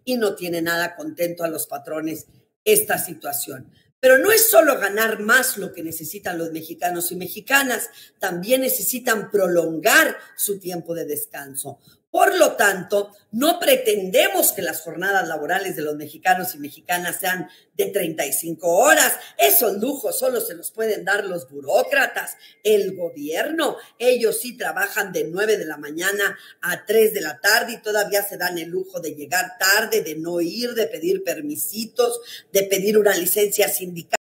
y no tiene nada contento a los patrones esta situación. Pero no es solo ganar más lo que necesitan los mexicanos y mexicanas, también necesitan prolongar su tiempo de descanso. Por lo tanto, no pretendemos que las jornadas laborales de los mexicanos y mexicanas sean de 35 horas. Esos lujos solo se los pueden dar los burócratas, el gobierno. Ellos sí trabajan de 9 de la mañana a 3 de la tarde y todavía se dan el lujo de llegar tarde, de no ir, de pedir permisitos, de pedir una licencia sindical.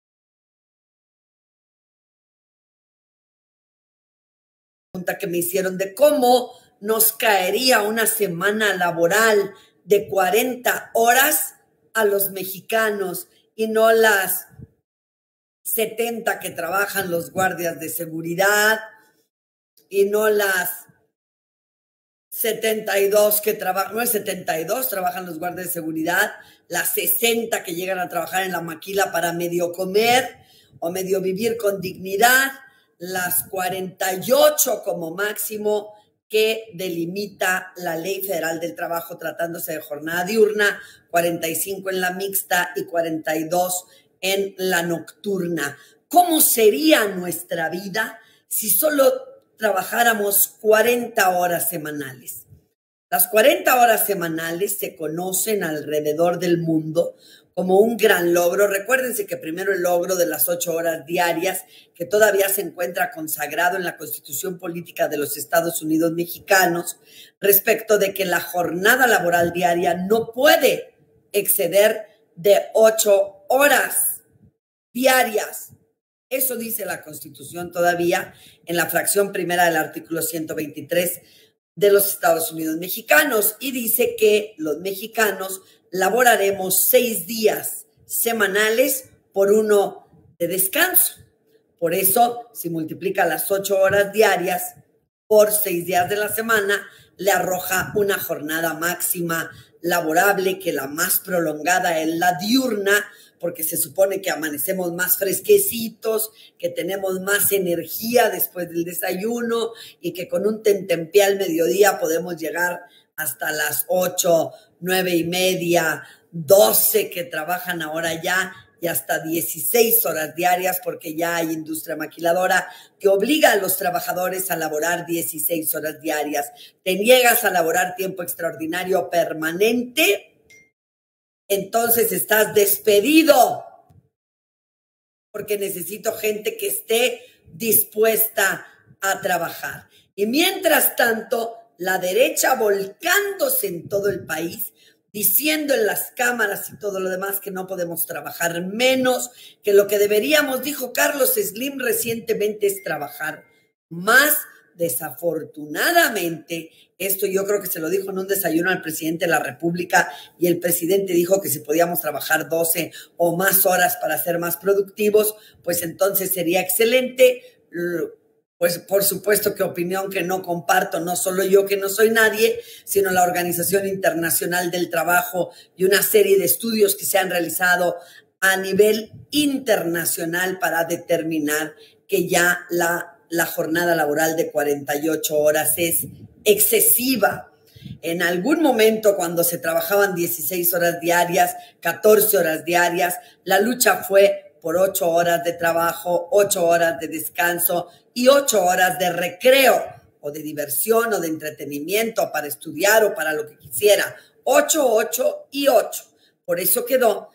Pregunta que me hicieron de cómo nos caería una semana laboral de 40 horas a los mexicanos y no las 70 que trabajan los guardias de seguridad y no las 72 que trabajan, no es 72 trabajan los guardias de seguridad, las 60 que llegan a trabajar en la maquila para medio comer o medio vivir con dignidad, las 48 como máximo que delimita la Ley Federal del Trabajo tratándose de jornada diurna, 45 en la mixta y 42 en la nocturna. ¿Cómo sería nuestra vida si solo trabajáramos 40 horas semanales? Las 40 horas semanales se conocen alrededor del mundo como un gran logro. Recuérdense que primero el logro de las 8 horas diarias, que todavía se encuentra consagrado en la Constitución Política de los Estados Unidos Mexicanos, respecto de que la jornada laboral diaria no puede exceder de 8 horas diarias. Eso dice la Constitución todavía en la fracción primera del artículo 123 de los Estados Unidos Mexicanos, y dice que los mexicanos laboraremos 6 días semanales por 1 de descanso. Por eso, si multiplica las 8 horas diarias por 6 días de la semana, le arroja una jornada máxima laborable, que la más prolongada es la diurna, porque se supone que amanecemos más fresquecitos, que tenemos más energía después del desayuno y que con un tentempié al mediodía podemos llegar hasta las 8, 9 y media, 12 que trabajan ahora ya, y hasta 16 horas diarias, porque ya hay industria maquiladora que obliga a los trabajadores a laborar 16 horas diarias. Te niegas a laborar tiempo extraordinario permanente, entonces estás despedido, porque necesito gente que esté dispuesta a trabajar. Y mientras tanto, la derecha volcándose en todo el país, diciendo en las cámaras y todo lo demás que no podemos trabajar menos, que lo que deberíamos, dijo Carlos Slim recientemente, es trabajar más. Desafortunadamente, esto yo creo que se lo dijo en un desayuno al presidente de la República, y el presidente dijo que si podíamos trabajar 12 o más horas para ser más productivos, pues entonces sería excelente. Pues por supuesto que opinión que no comparto, no solo yo, que no soy nadie, sino la Organización Internacional del Trabajo y una serie de estudios que se han realizado a nivel internacional para determinar que ya la jornada laboral de 48 horas es excesiva. En algún momento, cuando se trabajaban 16 horas diarias, 14 horas diarias, la lucha fue por 8 horas de trabajo, 8 horas de descanso y 8 horas de recreo o de diversión o de entretenimiento para estudiar o para lo que quisiera. 8, 8 y 8. Por eso quedó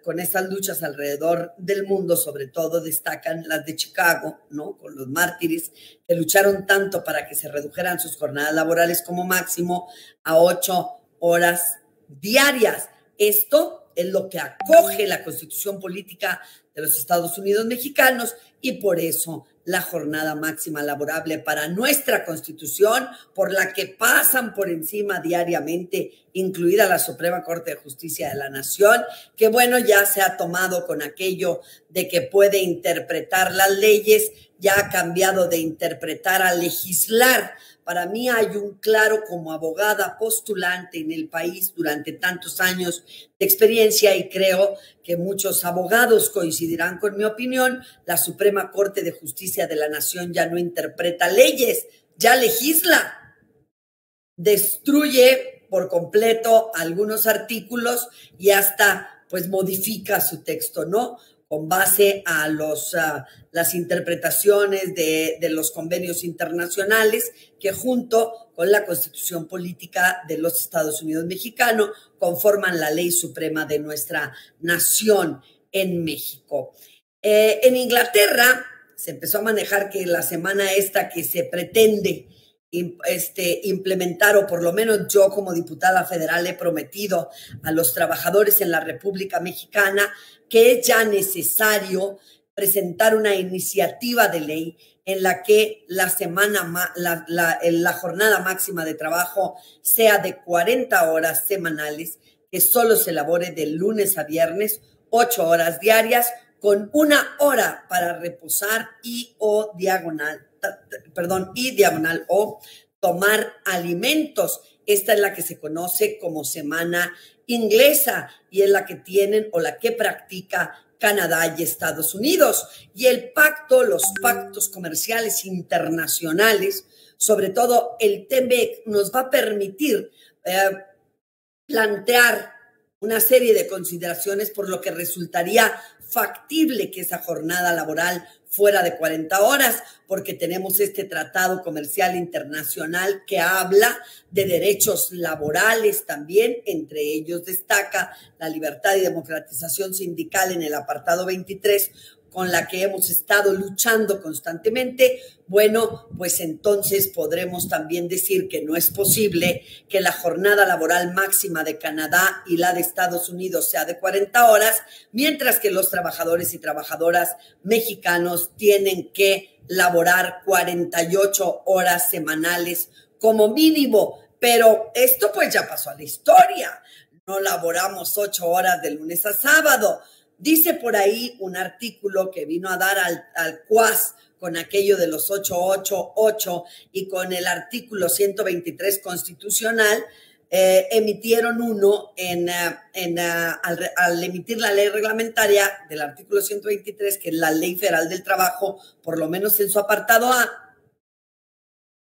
con estas luchas alrededor del mundo. Sobre todo destacan las de Chicago, ¿no? Con los mártires que lucharon tanto para que se redujeran sus jornadas laborales como máximo a 8 horas diarias. Esto es lo que acoge la Constitución Política de los Estados Unidos Mexicanos, y por eso la jornada máxima laborable para nuestra Constitución, por la que pasan por encima diariamente, incluida la Suprema Corte de Justicia de la Nación, que bueno, ya se ha tomado con aquello de que puede interpretar las leyes, ya ha cambiado de interpretar a legislar. Para mí hay un claro, como abogada postulante en el país durante tantos años de experiencia, y creo que muchos abogados coincidirán con mi opinión, la Suprema Corte de Justicia de la Nación ya no interpreta leyes, ya legisla. Destruye por completo algunos artículos y hasta pues modifica su texto, ¿no? Con base a las interpretaciones de los convenios internacionales que junto con la Constitución Política de los Estados Unidos Mexicanos conforman la ley suprema de nuestra nación en México. En Inglaterra se empezó a manejar que la semana esta que se pretende implementar, o por lo menos yo como diputada federal he prometido a los trabajadores en la República Mexicana que es ya necesario presentar una iniciativa de ley en la que la jornada máxima de trabajo sea de 40 horas semanales, que solo se elabore de lunes a viernes, 8 horas diarias, con 1 hora para reposar y diagonal o tomar alimentos. Esta es la que se conoce como semana inglesa y es la que tienen o la que practica Canadá y Estados Unidos. Y los pactos comerciales internacionales, sobre todo el TEMEC, nos va a permitir plantear una serie de consideraciones por lo que resultaría factible que esa jornada laboral fuera de 40 horas, porque tenemos este tratado comercial internacional que habla de derechos laborales también, entre ellos destaca la libertad y democratización sindical en el apartado 23, con la que hemos estado luchando constantemente. Bueno, pues entonces podremos también decir que no es posible que la jornada laboral máxima de Canadá y la de Estados Unidos sea de 40 horas, mientras que los trabajadores y trabajadoras mexicanos tienen que laborar 48 horas semanales como mínimo. Pero esto pues ya pasó a la historia. No laboramos 8 horas de lunes a sábado. Dice por ahí un artículo que vino a dar al CUAS con aquello de los 888 y con el artículo 123 constitucional, emitieron uno al emitir la ley reglamentaria del artículo 123, que es la Ley Federal del Trabajo, por lo menos en su apartado A.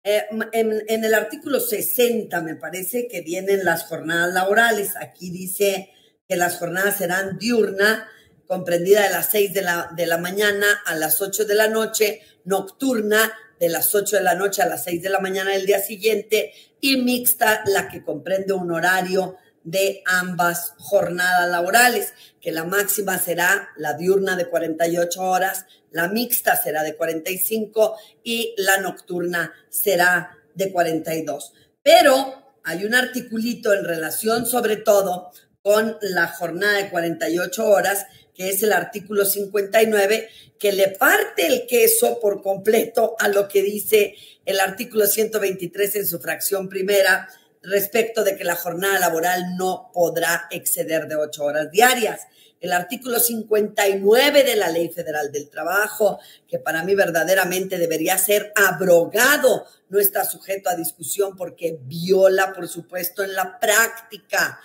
En el artículo 60 me parece que vienen las jornadas laborales. Aquí dice que las jornadas serán diurna, comprendida de las 6 de la mañana a las 8 de la noche, nocturna de las 8 de la noche a las 6 de la mañana del día siguiente, y mixta, la que comprende un horario de ambas jornadas laborales, que la máxima será la diurna de 48 horas, la mixta será de 45 y la nocturna será de 42. Pero hay un articulito en relación sobre todo con la jornada de 48 horas, que es el artículo 59, que le parte el queso por completo a lo que dice el artículo 123 en su fracción primera, respecto de que la jornada laboral no podrá exceder de 8 horas diarias. El artículo 59 de la Ley Federal del Trabajo, que para mí verdaderamente debería ser abrogado, no está sujeto a discusión porque viola, por supuesto, en la práctica,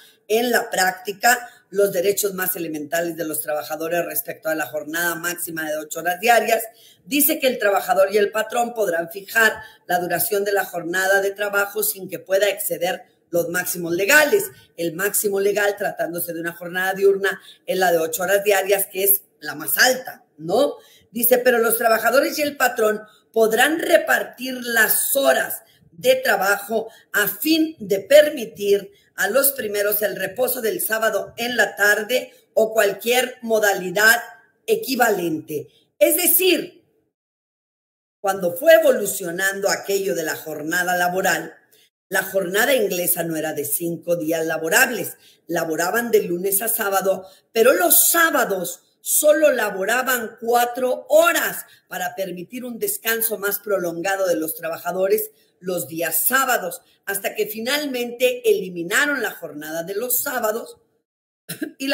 los derechos más elementales de los trabajadores respecto a la jornada máxima de 8 horas diarias. Dice que el trabajador y el patrón podrán fijar la duración de la jornada de trabajo sin que pueda exceder los máximos legales. El máximo legal, tratándose de una jornada diurna, es la de 8 horas diarias, que es la más alta, ¿no? Dice, pero los trabajadores y el patrón podrán repartir las horas de trabajo a fin de permitir a los primeros el reposo del sábado en la tarde o cualquier modalidad equivalente. Es decir, cuando fue evolucionando aquello de la jornada laboral, la jornada inglesa no era de 5 días laborables, laboraban de lunes a sábado, pero los sábados solo laboraban 4 horas para permitir un descanso más prolongado de los trabajadores los días sábados, hasta que finalmente eliminaron la jornada de los sábados y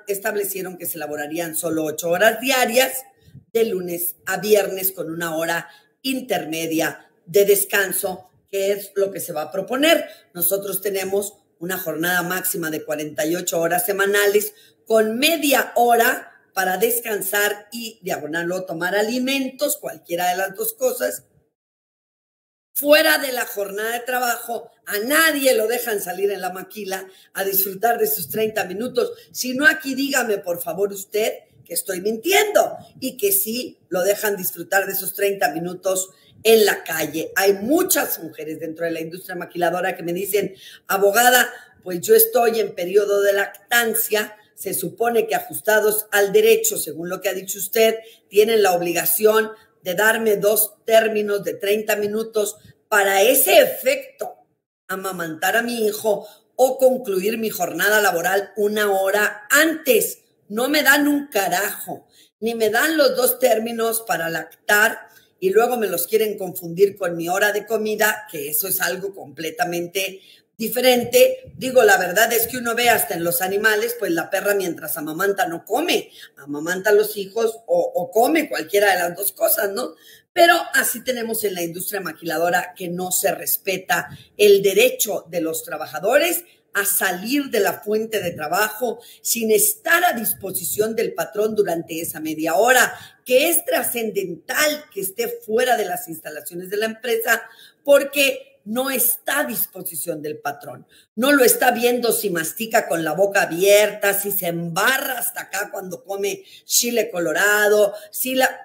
establecieron que se laborarían solo 8 horas diarias de lunes a viernes con 1 hora intermedia de descanso, que es lo que se va a proponer. Nosotros tenemos una jornada máxima de 48 horas semanales con media hora para descansar y diagonal o tomar alimentos, cualquiera de las dos cosas, fuera de la jornada de trabajo, a nadie lo dejan salir en la maquila a disfrutar de sus 30 minutos. Si no, aquí dígame, por favor, usted que estoy mintiendo y que sí lo dejan disfrutar de esos 30 minutos en la calle. Hay muchas mujeres dentro de la industria maquiladora que me dicen, abogada, pues yo estoy en periodo de lactancia, se supone que ajustados al derecho, según lo que ha dicho usted, tienen la obligación de darme 2 términos de 30 minutos para ese efecto, amamantar a mi hijo o concluir mi jornada laboral 1 hora antes. No me dan un carajo, ni me dan los 2 términos para lactar y luego me los quieren confundir con mi hora de comida, que eso es algo completamente diferente. Digo, la verdad es que uno ve hasta en los animales, pues la perra mientras amamanta no come, amamanta a los hijos o come, cualquiera de las 2 cosas, ¿no? Pero así tenemos en la industria maquiladora que no se respeta el derecho de los trabajadores a salir de la fuente de trabajo sin estar a disposición del patrón durante esa media hora, que es trascendental que esté fuera de las instalaciones de la empresa porque no está a disposición del patrón. No lo está viendo si mastica con la boca abierta, si se embarra hasta acá cuando come chile colorado.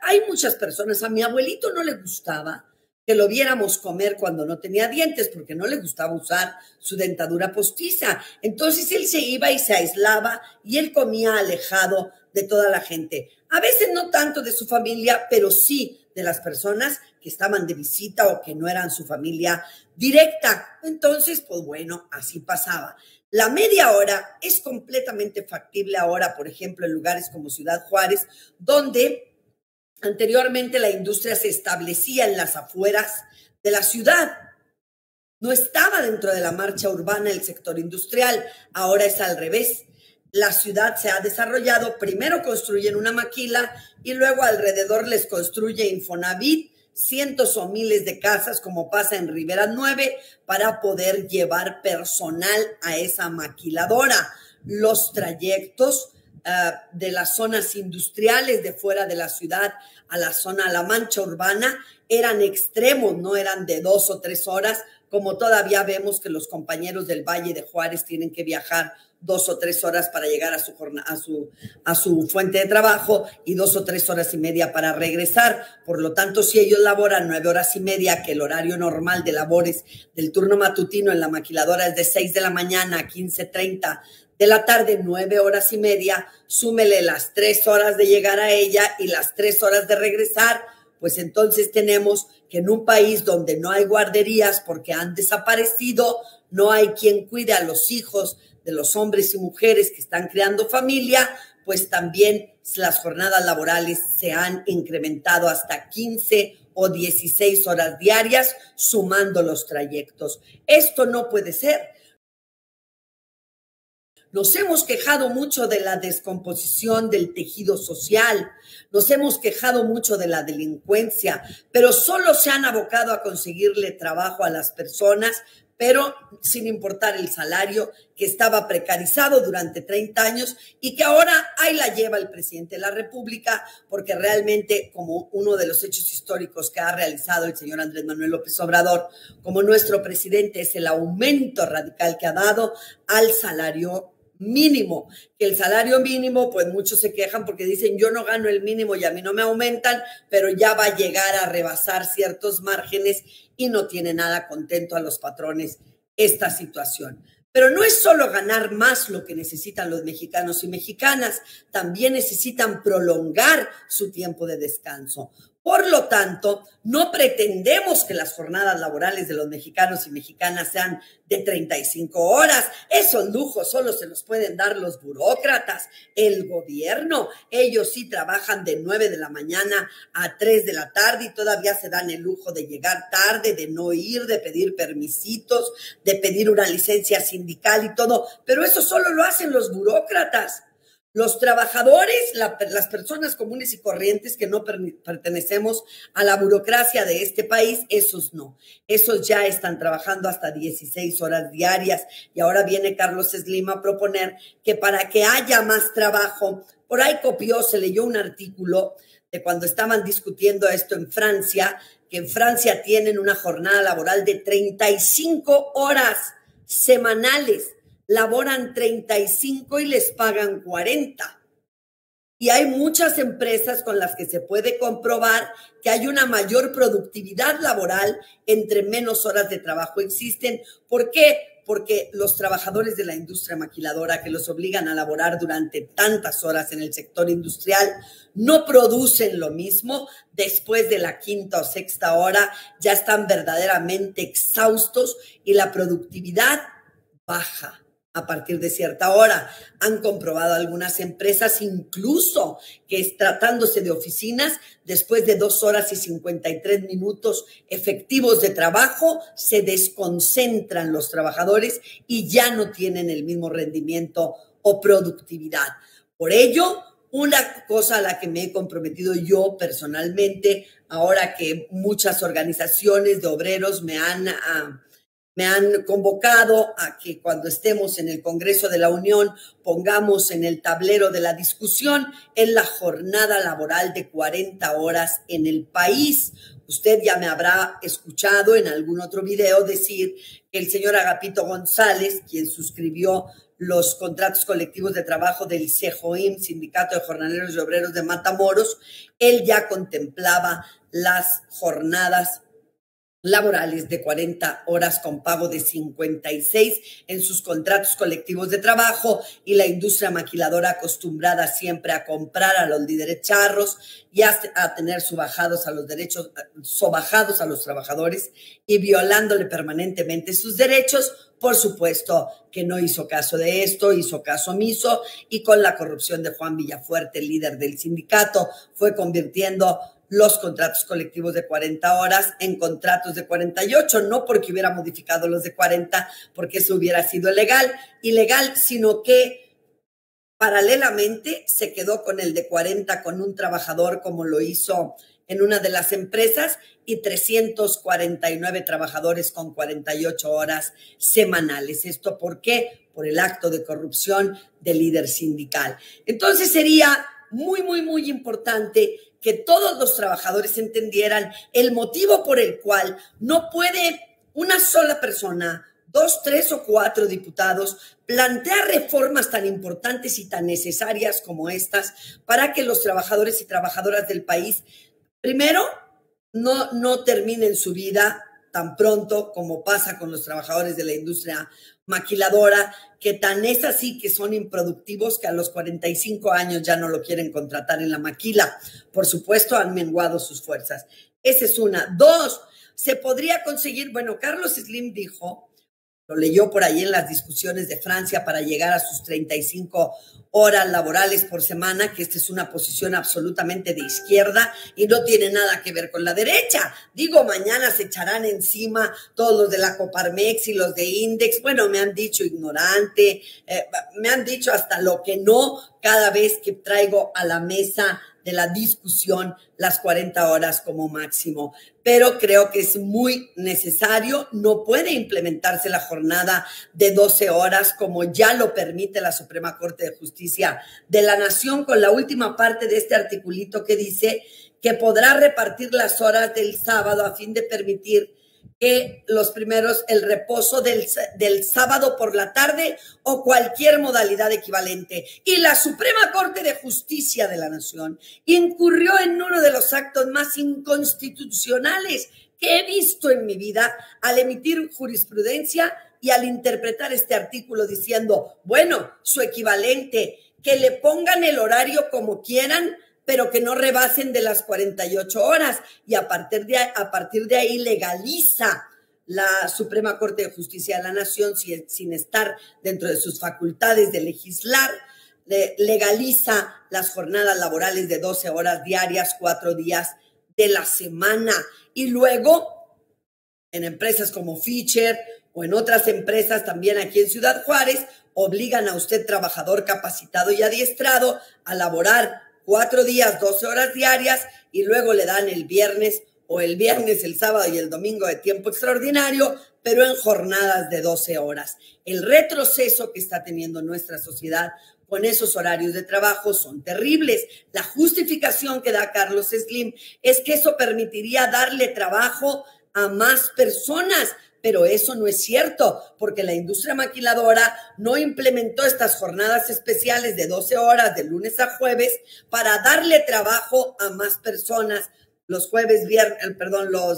Hay muchas personas, a mi abuelito no le gustaba que lo viéramos comer cuando no tenía dientes, porque no le gustaba usar su dentadura postiza. Entonces él se iba y se aislaba y él comía alejado de toda la gente. A veces no tanto de su familia, pero sí de las personas que estaban de visita o que no eran su familia directa. Entonces, pues bueno, así pasaba. La media hora es completamente factible ahora, por ejemplo, en lugares como Ciudad Juárez, donde anteriormente la industria se establecía en las afueras de la ciudad. No estaba dentro de la marcha urbana el sector industrial, ahora es al revés. La ciudad se ha desarrollado, primero construyen una maquila y luego alrededor les construye Infonavit, cientos o miles de casas, como pasa en Rivera 9, para poder llevar personal a esa maquiladora. Los trayectos de las zonas industriales de fuera de la ciudad a la zona, a la mancha urbana, eran extremos, no eran de 2 o 3 horas, como todavía vemos que los compañeros del Valle de Juárez tienen que viajar 2 o 3 horas para llegar a su fuente de trabajo y 2 o 3 horas y media para regresar. Por lo tanto, si ellos laboran 9 horas y media, que el horario normal de labores del turno matutino en la maquiladora es de 6 de la mañana a 15:30 de la tarde, 9 horas y media, súmele las 3 horas de llegar a ella y las 3 horas de regresar, pues entonces tenemos que en un país donde no hay guarderías porque han desaparecido, no hay quien cuide a los hijos de los hombres y mujeres que están creando familia, pues también las jornadas laborales se han incrementado hasta 15 o 16 horas diarias, sumando los trayectos. Esto no puede ser. Nos hemos quejado mucho de la descomposición del tejido social, nos hemos quejado mucho de la delincuencia, pero solo se han abocado a conseguirle trabajo a las personas, pero sin importar el salario que estaba precarizado durante 30 años y que ahora ahí la lleva el presidente de la República, porque realmente, como uno de los hechos históricos que ha realizado el señor Andrés Manuel López Obrador como nuestro presidente, es el aumento radical que ha dado al salario mínimo, que el salario mínimo, pues muchos se quejan porque dicen yo no gano el mínimo y a mí no me aumentan, pero ya va a llegar a rebasar ciertos márgenes y no tiene nada contento a los patrones esta situación. Pero no es solo ganar más lo que necesitan los mexicanos y mexicanas, también necesitan prolongar su tiempo de descanso. Por lo tanto, no pretendemos que las jornadas laborales de los mexicanos y mexicanas sean de 35 horas. Esos lujos solo se los pueden dar los burócratas, el gobierno. Ellos sí trabajan de 9 de la mañana a 3 de la tarde y todavía se dan el lujo de llegar tarde, de no ir, de pedir permisitos, de pedir una licencia sindical y todo. Pero eso solo lo hacen los burócratas. Los trabajadores, las personas comunes y corrientes que no pertenecemos a la burocracia de este país, esos no. Esos ya están trabajando hasta 16 horas diarias. Y ahora viene Carlos Slim a proponer que para que haya más trabajo, por ahí se leyó un artículo de cuando estaban discutiendo esto en Francia, que en Francia tienen una jornada laboral de 35 horas semanales. Laboran 35 y les pagan 40. Y hay muchas empresas con las que se puede comprobar que hay una mayor productividad laboral entre menos horas de trabajo existen. ¿Por qué? Porque los trabajadores de la industria maquiladora, que los obligan a laborar durante tantas horas en el sector industrial, no producen lo mismo. Después de la quinta o sexta hora ya están verdaderamente exhaustos y la productividad baja a partir de cierta hora. Han comprobado algunas empresas incluso que tratándose de oficinas, después de 2 horas y 53 minutos efectivos de trabajo, se desconcentran los trabajadores y ya no tienen el mismo rendimiento o productividad. Por ello, una cosa a la que me he comprometido yo personalmente, ahora que muchas organizaciones de obreros me han convocado a que cuando estemos en el Congreso de la Unión pongamos en el tablero de la discusión en la jornada laboral de 40 horas en el país. Usted ya me habrá escuchado en algún otro video decir que el señor Agapito González, quien suscribió los contratos colectivos de trabajo del CEJOIM, Sindicato de Jornaleros y Obreros de Matamoros, él ya contemplaba las jornadas laborales de 40 horas con pago de 56 en sus contratos colectivos de trabajo, y la industria maquiladora acostumbrada siempre a comprar a los líderes charros y a tener sobajados a los derechos, sobajados a los trabajadores y violándole permanentemente sus derechos. Por supuesto que no hizo caso de esto, hizo caso omiso, y con la corrupción de Juan Villafuerte, el líder del sindicato, fue convirtiendo los contratos colectivos de 40 horas en contratos de 48, no porque hubiera modificado los de 40, porque eso hubiera sido ilegal, sino que paralelamente se quedó con el de 40 con un trabajador, como lo hizo en una de las empresas, y 349 trabajadores con 48 horas semanales. ¿Esto por qué? Por el acto de corrupción del líder sindical. Entonces sería muy importante que todos los trabajadores entendieran el motivo por el cual no puede una sola persona, 2, 3 o 4 diputados, plantear reformas tan importantes y tan necesarias como estas para que los trabajadores y trabajadoras del país, primero, no terminen su vida tan pronto como pasa con los trabajadores de la industria maquiladora, que tan es así que son improductivos que a los 45 años ya no lo quieren contratar en la maquila. Por supuesto, han menguado sus fuerzas. Esa es una. 2, se podría conseguir, bueno, Carlos Slim dijo, lo leyó por ahí en las discusiones de Francia, para llegar a sus 35 horas laborales por semana, que esta es una posición absolutamente de izquierda y no tiene nada que ver con la derecha. Digo, mañana se echarán encima todos los de la Coparmex y los de Index. Bueno, me han dicho ignorante, me han dicho hasta lo que no cada vez que traigo a la mesa de la discusión las 40 horas como máximo. Pero creo que es muy necesario. No puede implementarse la jornada de 12 horas como ya lo permite la Suprema Corte de Justicia de la Nación, con la última parte de este articulito que dice que podrá repartir las horas del sábado a fin de permitir que los primeros, el reposo del sábado por la tarde o cualquier modalidad equivalente. Y la Suprema Corte de Justicia de la Nación incurrió en uno de los actos más inconstitucionales que he visto en mi vida al emitir jurisprudencia y al interpretar este artículo diciendo, bueno, su equivalente, que le pongan el horario como quieran, pero que no rebasen de las 48 horas. Y a partir de ahí legaliza la Suprema Corte de Justicia de la Nación, sin estar dentro de sus facultades de legislar, legaliza las jornadas laborales de 12 horas diarias, 4 días de la semana. Y luego, en empresas como Fisher o en otras empresas también aquí en Ciudad Juárez, obligan a usted, trabajador capacitado y adiestrado, a laborar 4 días, 12 horas diarias, y luego le dan el viernes o el viernes, el sábado y el domingo de tiempo extraordinario, pero en jornadas de 12 horas. El retroceso que está teniendo nuestra sociedad con esos horarios de trabajo son terribles. La justificación que da Carlos Slim es que eso permitiría darle trabajo a más personas, pero eso no es cierto, porque la industria maquiladora no implementó estas jornadas especiales de 12 horas de lunes a jueves para darle trabajo a más personas los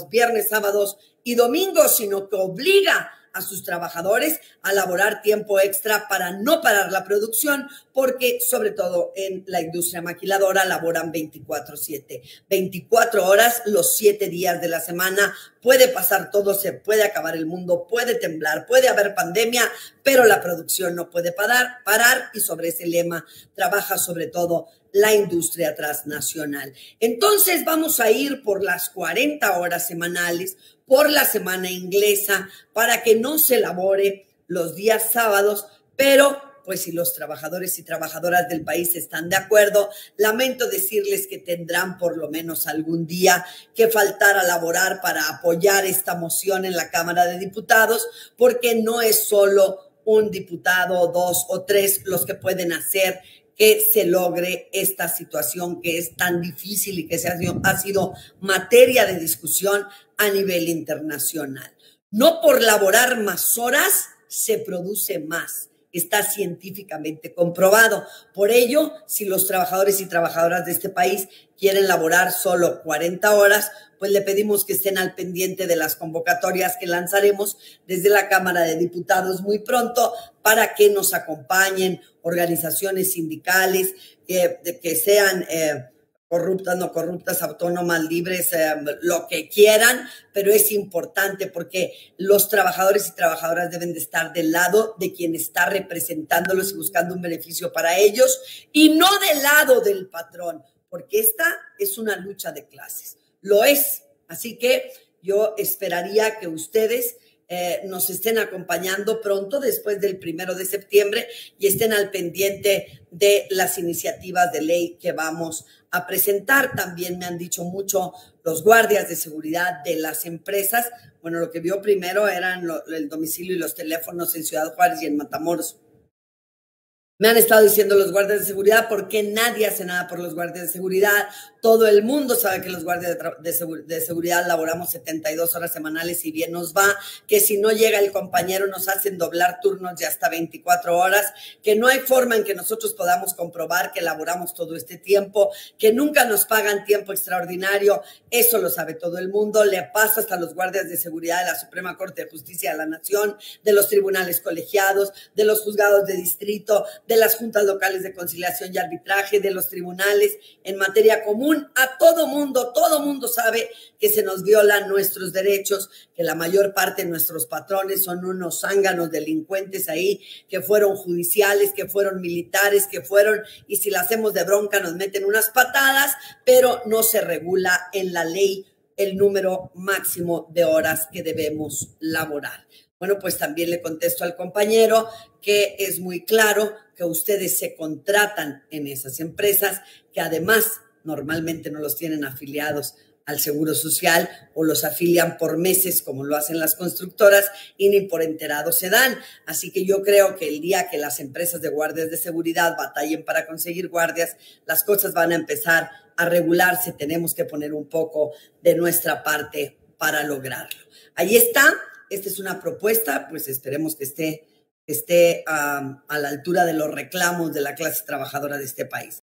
viernes, sábados y domingos, sino que obliga a sus trabajadores a laborar tiempo extra para no parar la producción, porque sobre todo en la industria maquiladora laboran 24/7, 24 horas los 7 días de la semana. Puede pasar todo, se puede acabar el mundo, puede temblar, puede haber pandemia, pero la producción no puede parar y sobre ese lema trabaja sobre todo la industria transnacional. Entonces vamos a ir por las 40 horas semanales, por la semana inglesa, para que no se labore los días sábados, pero pues si los trabajadores y trabajadoras del país están de acuerdo, lamento decirles que tendrán por lo menos algún día que faltar a laborar para apoyar esta moción en la Cámara de Diputados, porque no es solo un diputado, 2 o 3 los que pueden hacer que se logre esta situación que es tan difícil y que ha sido materia de discusión a nivel internacional. No por laborar más horas se produce más. Está científicamente comprobado. Por ello, si los trabajadores y trabajadoras de este país quieren laborar solo 40 horas, pues le pedimos que estén al pendiente de las convocatorias que lanzaremos desde la Cámara de Diputados muy pronto para que nos acompañen organizaciones sindicales que sean corruptas, no corruptas, autónomas, libres, lo que quieran, pero es importante porque los trabajadores y trabajadoras deben de estar del lado de quien está representándolos y buscando un beneficio para ellos y no del lado del patrón, porque esta es una lucha de clases. Lo es. Así que yo esperaría que ustedes nos estén acompañando pronto, después del 1 de septiembre, y estén al pendiente de las iniciativas de ley que vamos a presentar. También me han dicho mucho los guardias de seguridad de las empresas. Bueno, lo que vio primero eran el domicilio y los teléfonos en Ciudad Juárez y en Matamoros. Me han estado diciendo los guardias de seguridad, ¿por qué nadie hace nada por los guardias de seguridad? Todo el mundo sabe que los guardias de seguridad laboramos 72 horas semanales y bien nos va, que si no llega el compañero nos hacen doblar turnos de hasta 24 horas, que no hay forma en que nosotros podamos comprobar que laboramos todo este tiempo, que nunca nos pagan tiempo extraordinario. Eso lo sabe todo el mundo, le pasa hasta a los guardias de seguridad de la Suprema Corte de Justicia de la Nación, de los tribunales colegiados, de los juzgados de distrito, de las juntas locales de conciliación y arbitraje, de los tribunales en materia común. A todo mundo sabe que se nos violan nuestros derechos, que la mayor parte de nuestros patrones son unos zánganos delincuentes ahí, que fueron judiciales, que fueron militares, y si la hacemos de bronca nos meten unas patadas, pero no se regula en la ley el número máximo de horas que debemos laborar. Bueno, pues también le contesto al compañero que es muy claro que ustedes se contratan en esas empresas, que además normalmente no los tienen afiliados al Seguro Social o los afilian por meses como lo hacen las constructoras y ni por enterado se dan. Así que yo creo que el día que las empresas de guardias de seguridad batallen para conseguir guardias, las cosas van a empezar a regularse. Tenemos que poner un poco de nuestra parte para lograrlo. Ahí está. Esta es una propuesta, pues esperemos que esté a la altura de los reclamos de la clase trabajadora de este país.